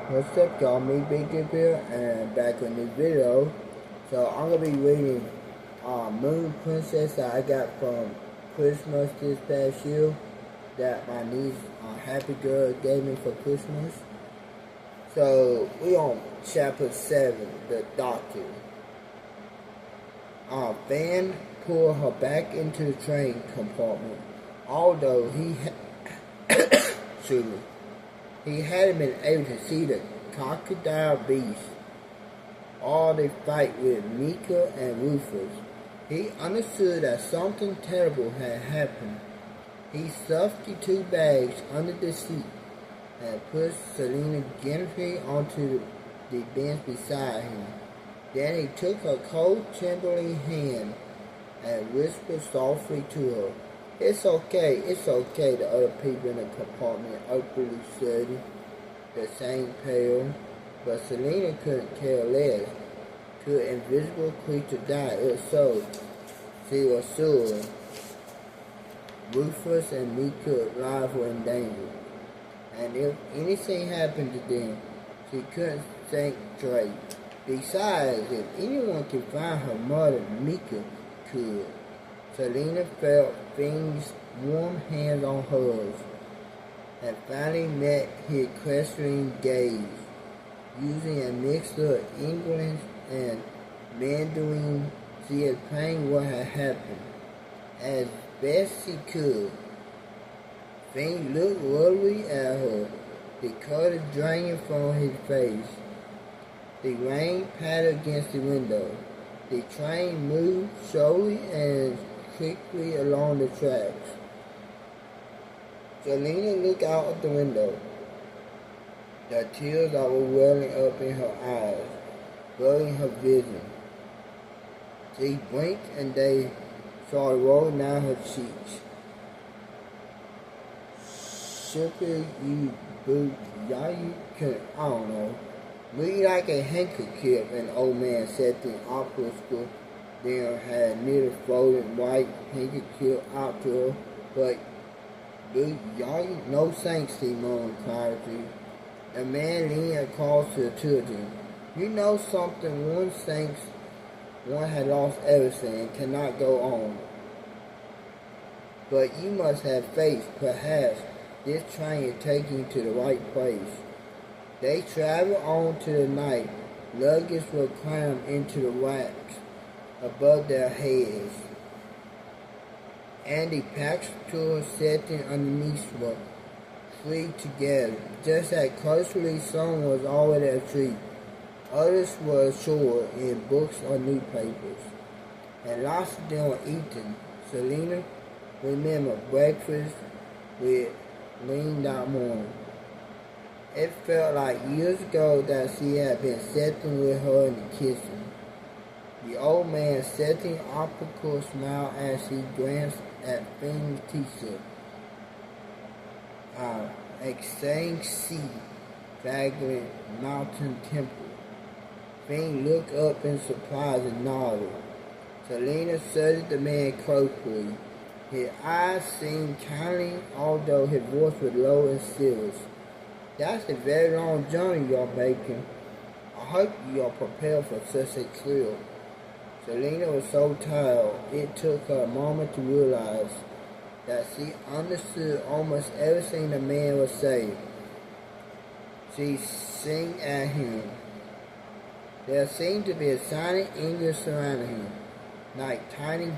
What's up, y'all? Me, bigdude here, and back in this video. So I'm gonna be reading Moon Princess that I got from Christmas this past year. That my niece, Happy Girl, gave me for Christmas. So we on chapter 7, the Doctor. Van pulled her back into the train compartment, although excuse me. He hadn't been able to see the crocodile beast or the fight with Mika and Rufus. He understood that something terrible had happened. He stuffed the two bags under the seat and put Selena gently onto the bench beside him. Then he took her cold, trembling hand and whispered softly to her. It's okay, the other people in the compartment openly said, the same pale, but Selena couldn't care less. Could invisible creature die? If so, she was sure Rufus and Mika's lives were in danger. And if anything happened to them, she couldn't think straight. Besides, if anyone could find her mother, Mika could. Selena felt Finn's warm hands on hers, and finally met his questioning gaze. Using a mixture of English and Mandarin, she explained what had happened as best she could. Finn looked worriedly at her, the color draining from his face. The rain pattered against the window. The train moved slowly and quickly along the tracks. Selena looked out of the window. The tears that were welling up in her eyes, blurring her vision. She blinked and they started rolling down her cheeks. Sugar, you boo, y'all, you could, I don't know. Look like a handkerchief, an old man said in opera school. Then had neither folded white handkerchief out to her, but y'all no thanks, he moaned quietly. The man leaned across to the children. You know something, one thinks one had lost everything and cannot go on. But you must have faith, perhaps this train is taking you to the right place. They traveled on to the night. Luggage would climb into the racks above their heads, and the pastoral setting underneath were free together. Just as closely some was already asleep, others were ashore in books or newspapers, and lots of them were eating. Selena remembered breakfast with lean that morning. It felt like years ago that she had been sitting with her in the kitchen. The old man setting optical smile as he glanced at Finn's t-shirt. Exciting sea, vagrant mountain temple. Finn looked up in surprise and nodded. Selena studied the man closely. His eyes seemed kindly, although his voice was low and serious. That's a very long journey you're making. I hope you're prepared for such a thrill. Selena was so tired, it took her a moment to realize that she understood almost everything the man was saying. She sang at him. There seemed to be a silent anger surrounding him, like tiny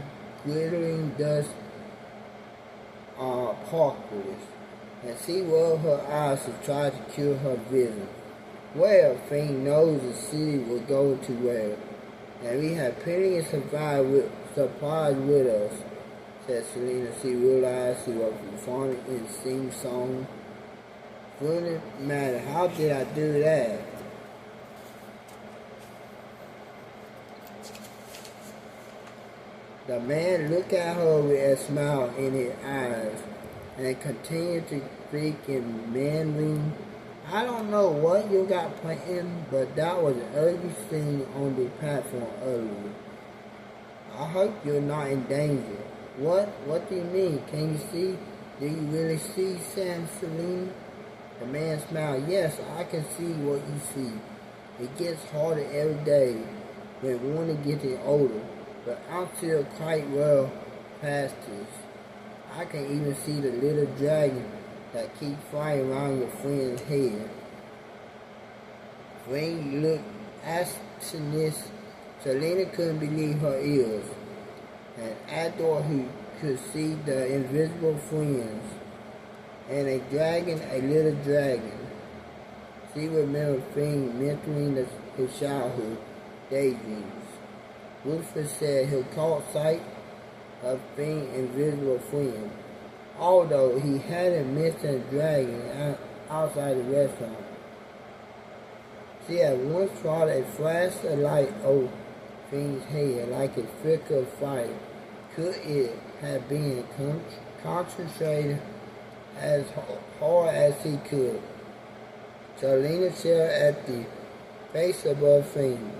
glittering dust particles, and she rolled her eyes to try to cure her vision. Well, Finn knows the city will go to well, and we have plenty of supplies with us, said Selena. She realized she was performing in sing-song. Wouldn't matter, how did I do that? The man looked at her with a smile in his eyes and continued to speak in Mandarin. I don't know what you got planned, but that was an ugly scene on the platform earlier. I hope you're not in danger. What do you mean? Can you see? Do you really see, Sam Selena? The man smiled. Yes, I can see what you see. It gets harder every day when one is getting older, but I'm still quite well past this. I can even see the little dragon that keeps flying around your friend's head. When you looked asking this, Selena couldn't believe her ears. And Ador, who could see the invisible friends, and a dragon, a little dragon. She remembered things mentally his childhood daydreams. Rufus said he caught sight of things invisible friends, although he hadn't mentioned a dragon outside the restaurant. She had once thought a flash of light over things' head like a flicker of fire. Could it have been concentrated as hard as he could? Selena stared at the face above things.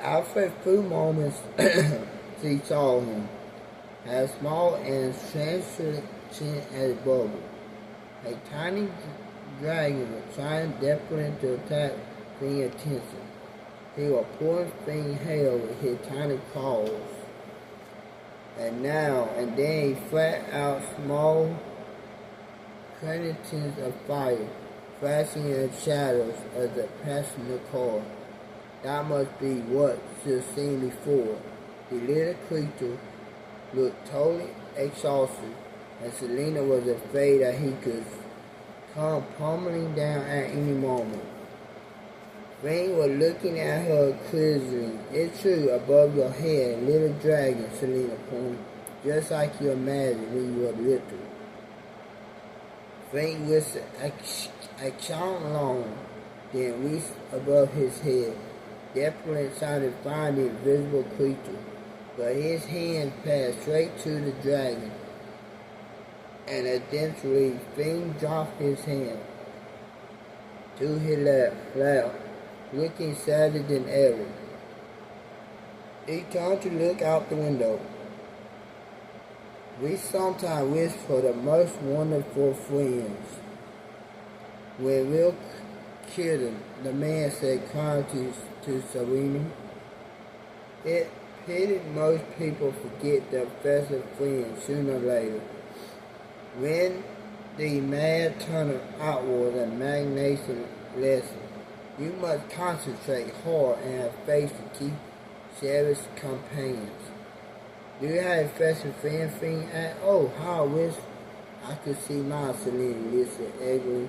After a few moments, she saw him, as small and translucent as a bubble. A tiny dragon was trying desperately to attack Finn's attention. He was pulling Finn's hair with his tiny claws. And now and then he flat out small craters of fire flashing in the shadows of the passenger car. That must be what she'd seen before. The little creature looked totally exhausted, and Selena was afraid that he could come pummeling down at any moment. Finn was looking at her quizzing. It's true, above your head, little dragon, Selena pointed, just like you imagined when you were little. Finn whistled a chant long, then reached above his head, desperately trying to find the invisible creature, but his hand passed straight to the dragon, and eventually Finn dropped his hand to his lap, looking sadder than ever. He turned to look out the window. We sometimes wish for the most wonderful friends. When we're kidding, the man said kindly to Serena. It pity most people forget their best friends sooner or later. When the mad turn outward a magnificent lesson, you must concentrate hard and have faith to keep cherished companions. Do you have a fashion fan thing? Oh, how I wish I could see my Selena listed eagerly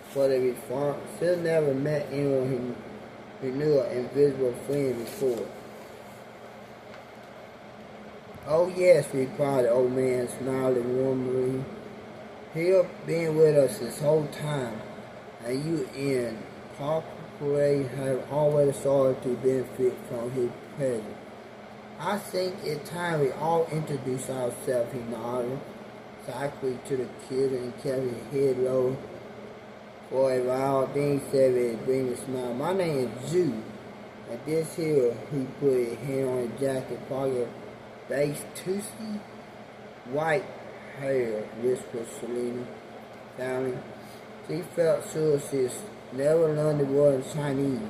for the response. Still never met anyone who knew an invisible friend before. Oh yes, replied the old man, smiling warmly. He'll been with us this whole time, and you in Parkway have always started to benefit from his presence. I think it's time we all introduce ourselves, he nodded softly to the kid and kept his head low for a while. Then he said with a brilliant smile, my name is Jude, and this here, he put his hand on his jacket pocket, base Tuesday, white hair, whispered Selena, sounding. She felt sure she never learned the word Chinese.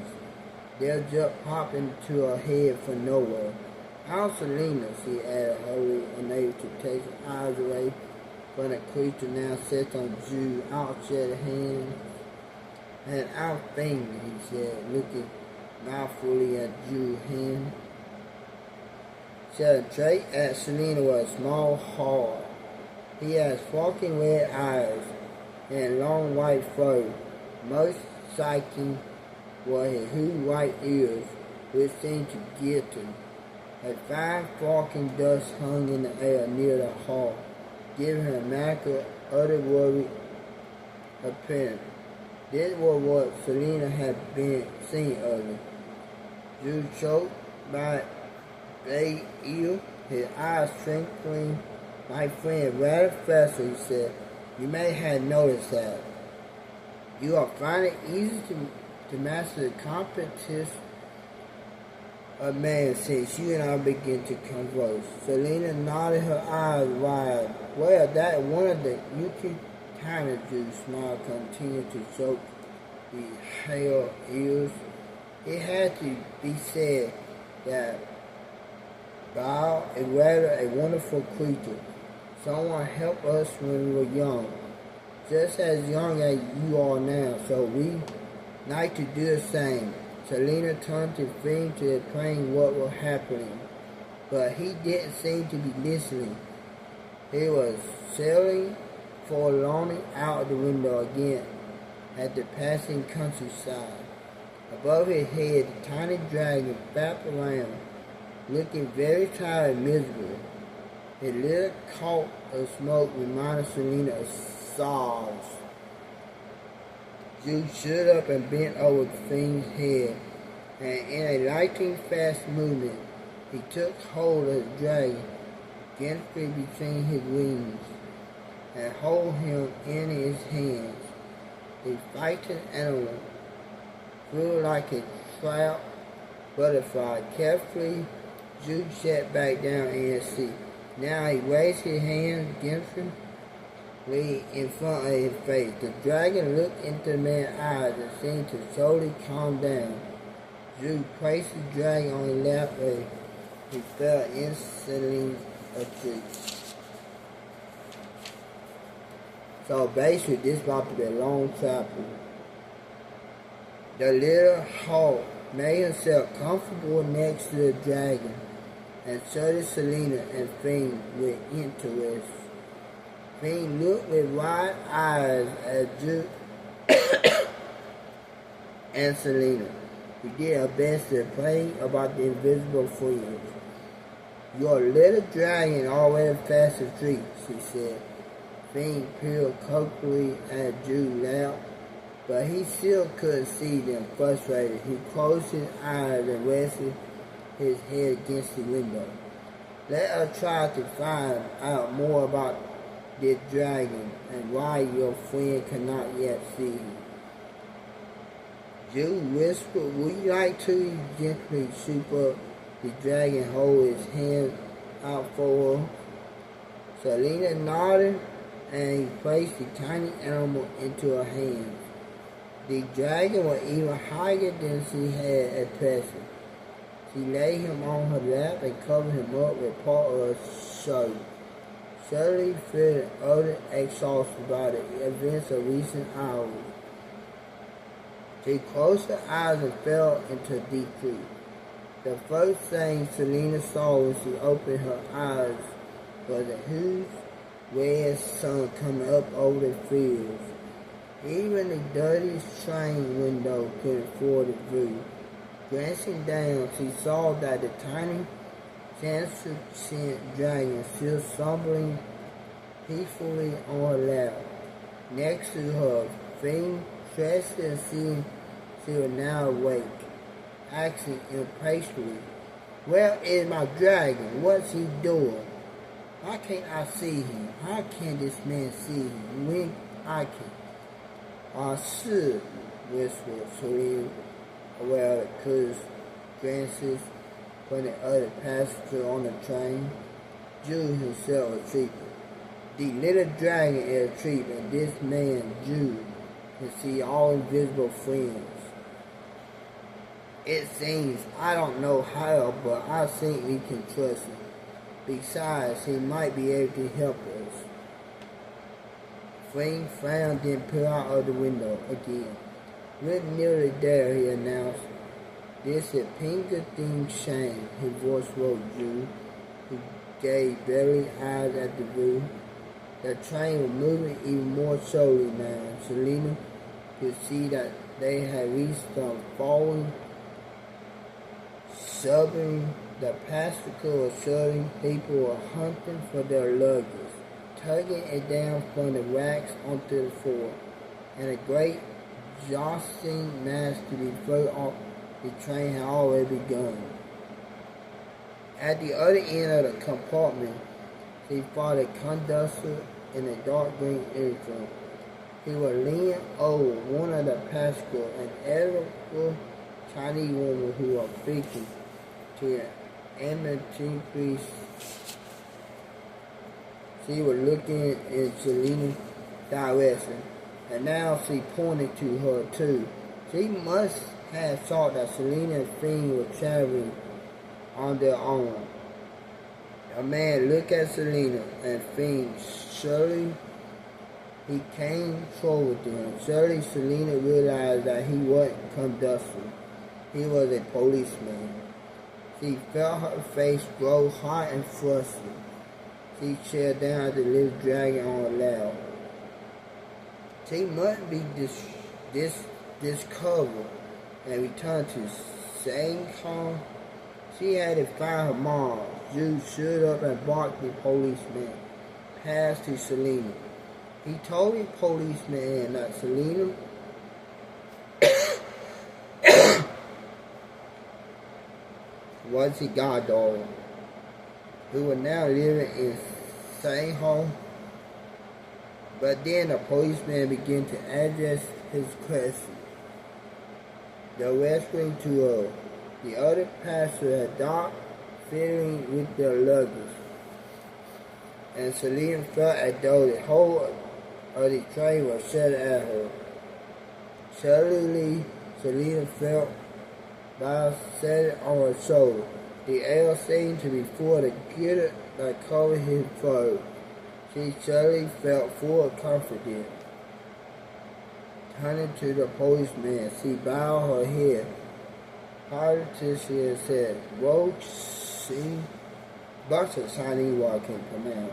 They'll just pop into her head from nowhere. I'm Selena, she added, wholly unable to take her eyes away from the creature now set on Jude's outstretched hand. And I'm thinking, he said, looking mouthfully at Jude's hand. Staring straight at Selena with a small heart. He has sparkling red eyes and long white fur. Most striking were his huge white ears, which seemed to glisten. A fine frothing dust hung in the air near the hall, giving her a magical, otherworldly appearance. This was what Selena had been seen earlier. Jude choked by a ear, his eyes twinkling. My friend, rather faster, he said. You may have noticed that. You are finding it easy to master the competition of man since you and I begin to converse. Selena nodded, her eyes wide. Well, that one of the you keep Tiny Drew's smile continued to choke the hale ears. It had to be said that Bow is rather a wonderful creature. Someone helped us when we were young, just as young as you are now, so we like to do the same. Selena turned to Finn to explain what was happening, but he didn't seem to be listening. He was sailing forlornly out the window again at the passing countryside. Above his head, the tiny dragon flapped around, looking very tired and miserable. A little cloud of smoke reminded Selena of sobs. Jude stood up and bent over Finn's head, and in a lightning fast movement, he took hold of the dragon gently between his wings and held him in his hands. The frightened animal flew like a trapped butterfly. Carefully, Jude sat back down in his seat. Now he raised his hands gently in front of his face. The dragon looked into the man's eyes and seemed to slowly calm down. Jude placed the dragon on his lap and he fell instantly asleep. So basically, this is about to be a long chapter. The little hawk made himself comfortable next to the dragon, and so did Selena and Finn with interest. Finn looked with wide eyes at Jude and Selena, who did her best to explain about the invisible friends. Your little dragon always fast asleep, she said. Finn peered closely at Jude's lap, but he still couldn't see them. Frustrated, he closed his eyes and rested his head against the window. Let us try to find out more about this dragon and why your friend cannot yet see him. Jude whispered, would you like to gently swoop up the dragon and hold his hand out for her? Selena nodded, and he placed the tiny animal into her hands. The dragon was even higher than she had at present. She laid him on her lap and covered him up with part of her shirt. Suddenly feeling utterly exhausted by the events of recent hours, she closed her eyes and fell into deep sleep. The first thing Selena saw when she opened her eyes was a huge red sun coming up over the fields. Even the dirtiest train window couldn't afford the view. Glancing down, she saw that the tiny, translucent dragon still slumbering peacefully on her lap. Next to her, Finn stretched and seeing she was now awake, asking impatiently, where is my dragon? What's he doing? Why can't I see him? How can this man see him when I can? I should, whispered Selena, aware of the curious glances from the other passenger on the train. Jude himself was sleeping. The little dragon is asleep, and this man, Jude, can see all invisible friends. It seems, I don't know how, but I think we can trust him. Besides, he might be able to help us. Finn frowned, then peered out of the window again. We're nearly there, he announced. This is Pinkerton's shame, his voice rose Jude, who gave barely eyes at the view. The train was moving even more slowly now. Selena could see that they had reached some falling suburban. The passenger was shouting. People were hunting for their luggage, tugging it down from the racks onto the floor, and a great jostling match to be thrown off the train had already begun. At the other end of the compartment, she saw a conductor in a dark green uniform. He was leaning over one of the passengers, an elderly Chinese woman who was speaking to an amateur priest. She was looking at Selena direction, and now she pointed to her too. She must have thought that Selena and Fiend were traveling on their own. A man looked at Selena and Fiend. Surely he came forward to him. Surely Selena realized that he wasn't conductor. He was a policeman. She felt her face grow hot and flustered. She stared down at the little dragon on her lap. She must be discovered and returned to Shanghai. She had to find her mom. Jude stood up and barked the policeman past to Selena. He told the policeman that Selena was his goddaughter, who was now living in Shanghai. But then the policeman began to address his question, directly to her. The other passengers had docked, fiddling with their luggage, and Selena felt as though the whole of the train was shut at her. Suddenly, Selena felt by setting on her shoulder. The air seemed to be full of the glitter that covered his fur. She suddenly felt full of confidence. Turning to the policeman, she bowed her head positively and said, "Whoa, see, bunch of Chinese word I can pronounce.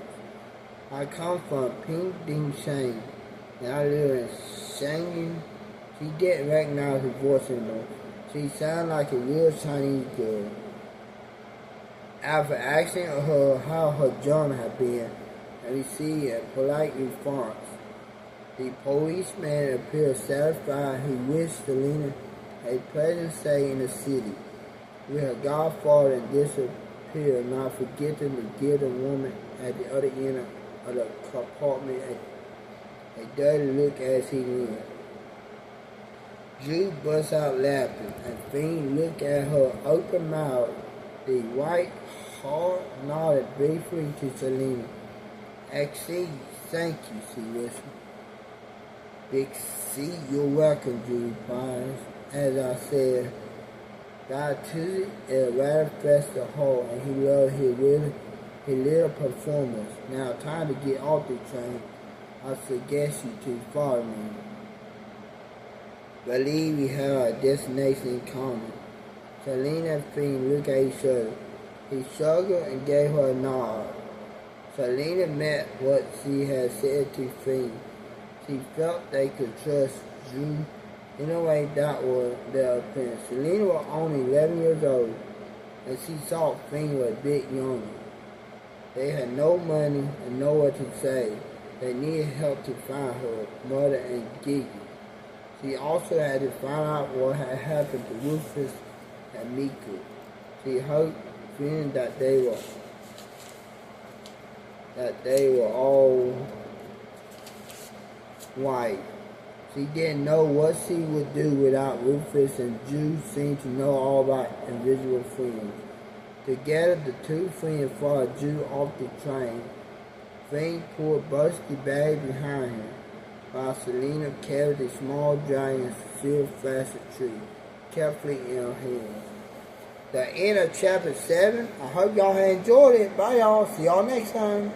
I come from Pingding, and I live in Shanghai." She didn't recognize her voice anymore. She sounded like a real Chinese girl. After asking her how her journey had been and received a polite response, the policeman appeared satisfied. He wished Selena a pleasant stay in the city with her godfather and disappeared, not forgetting to give the woman at the other end of the compartment a dirty look as he went. Jude burst out laughing, and Fiend looked at her open mouthed. The white heart nodded briefly to Selena. "Excuse, thank you," she whispered. "Big C, you're welcome," Jude replied. "As I said, God Tuesday is a rather festive hall, and he loved his little performance. Now, time to get off the train. I suggest you to follow me. Believe we have a destination in common." Selena and Fiend looked at each other. He shrugged and gave her a nod. Selena meant what she had said to Fiend. She felt they could trust Jude. In a way, that was their offense. Selena was only 11 years old, and she thought Fiend was a bit younger. They had no money and nowhere to stay. They needed help to find her mother and Gigi. She also had to find out what had happened to Rufus and Miku. She hoped, feeling that they were all white. She didn't know what she would do without Rufus, and Jude seemed to know all about invisible friends. Together, the two friends followed Jude off the train. Fiend pulled Busty bag behind him, while Selena carried a small giant silver-faceted tree carefully in her hands. The end of chapter 7. I hope y'all have enjoyed it. Bye, y'all. See y'all next time.